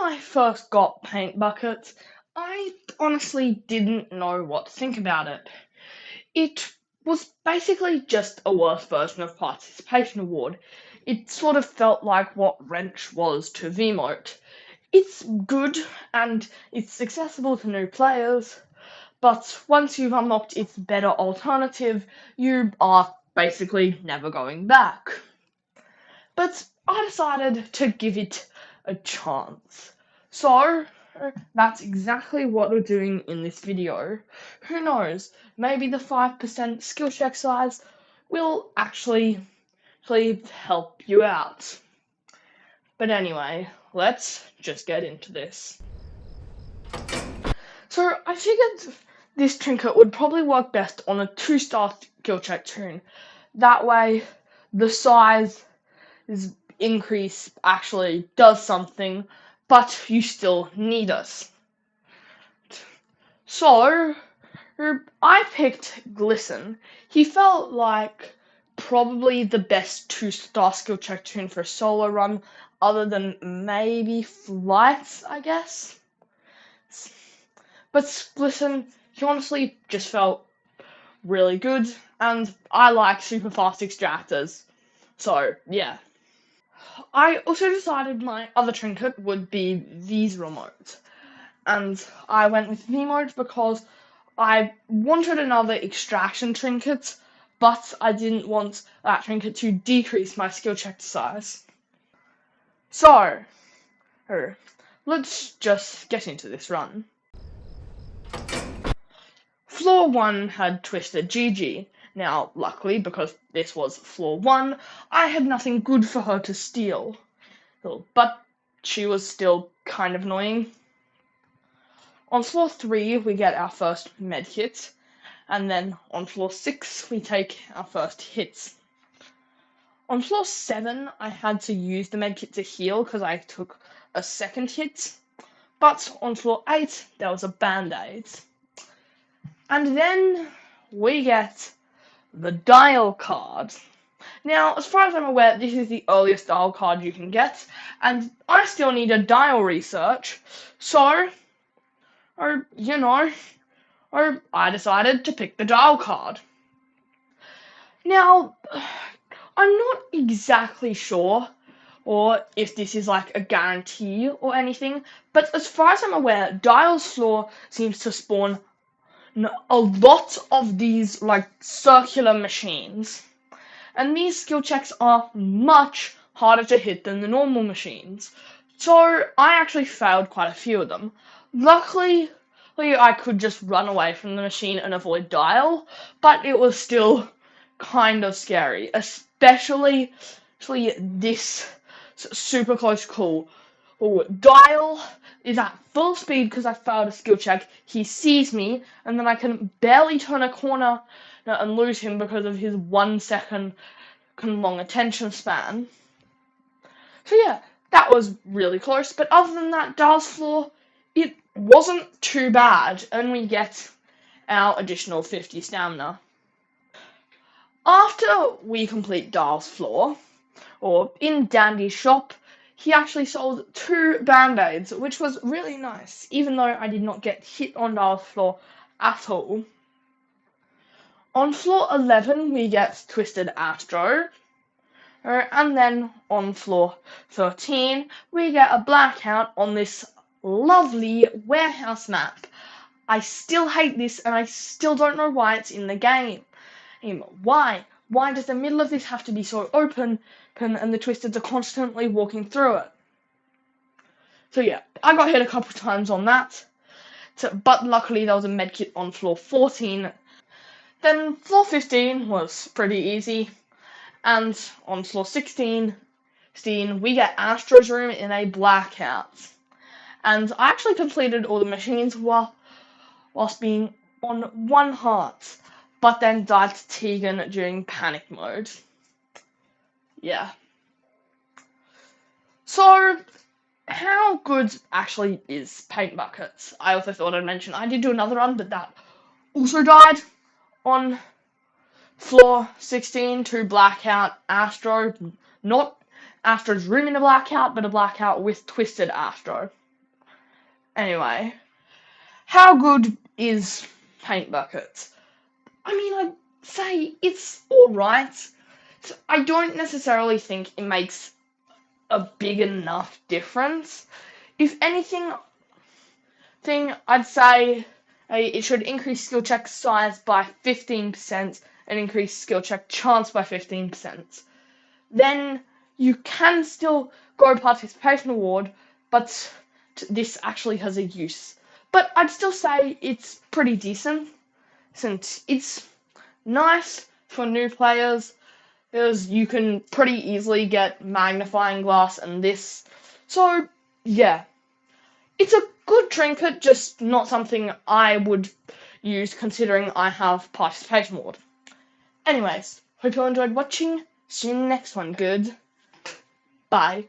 I first got paint buckets, I honestly didn't know what to think about it. It was basically just a worse version of Participation Award. It sort of felt like what Wrench was to Vmote. It's good and it's accessible to new players, but once you've unlocked its better alternative, you are basically never going back. But I decided to give it a chance. So, that's exactly what we're doing in this video. Who knows, maybe the 5% skill check size will actually help you out. But anyway, let's just get into this. So, I figured this trinket would probably work best on a 2-star skill check toon. That way, the size is increase actually does something, but you still need us. So, I picked Glisten. He felt like probably the best 2-star skill check toon for a solo run, other than maybe Flights, I guess. But Glisten, he honestly just felt really good, and I like super fast extractors. So, yeah. I also decided my other trinket would be V's remote. And I went with V mode because I wanted another extraction trinket, but I didn't want that trinket to decrease my skill check size. So, let's just get into this run. Floor 1 had Twisted Gigi. Now, luckily, because this was floor 1, I had nothing good for her to steal. But she was still kind of annoying. On floor 3, we get our first medkit, and then on floor 6, we take our first hits. On floor 7, I had to use the medkit to heal because I took a second hit, but on floor 8, there was a band-aid. And then we get the dial card. Now, as far as I'm aware, this is the earliest dial card you can get, and I still need a dial research, so, I decided to pick the dial card. Now, I'm not exactly sure or if this is like a guarantee or anything, but as far as I'm aware, Dial's Floor seems to spawn a lot of these like circular machines. And these skill checks are much harder to hit than the normal machines. So I actually failed quite a few of them. Luckily, I could just run away from the machine and avoid Dial, but it was still kind of scary, especially this super close call. Dial is at full speed because I failed a skill check. He sees me, and then I can barely turn a corner and lose him because of his 1 second long attention span. So yeah, that was really close. But other than that, Dial's Floor, it wasn't too bad, and we get our additional 50 stamina. After we complete Dial's Floor, or in Dandy's shop, he actually sold 2 band-aids, which was really nice, even though I did not get hit on Dial's Floor at all. On floor 11, we get Twisted Astro, and then on floor 13, we get a blackout on this lovely warehouse map. I still hate this, and I still don't know why it's in the game. Why? Why does the middle of this have to be so open, and the Twisteds are constantly walking through it? So yeah, I got hit a couple times on that, but luckily there was a medkit on floor 14. Then floor 15 was pretty easy, and on floor 16, we get Astro's room in a blackout. And I actually completed all the machines whilst being on 1 heart, but then died to Tegan during panic mode. Yeah. So, how good actually is Paint Buckets? I also thought I'd mention I did do another run, but that also died on floor 16 to blackout Astro. Not Astro's room in a blackout, but a blackout with Twisted Astro. Anyway, how good is Paint Buckets? I mean, I'd say it's alright. I don't necessarily think it makes a big enough difference. If anything, I'd say it should increase skill check size by 15% and increase skill check chance by 15%. Then you can still go participation award, but this actually has a use. But I'd still say it's pretty decent, since it's nice for new players, because you can pretty easily get magnifying glass and this. So, yeah. It's a good trinket, just not something I would use considering I have participation award. Anyways, hope you all enjoyed watching. See you in the next one. Good. Bye.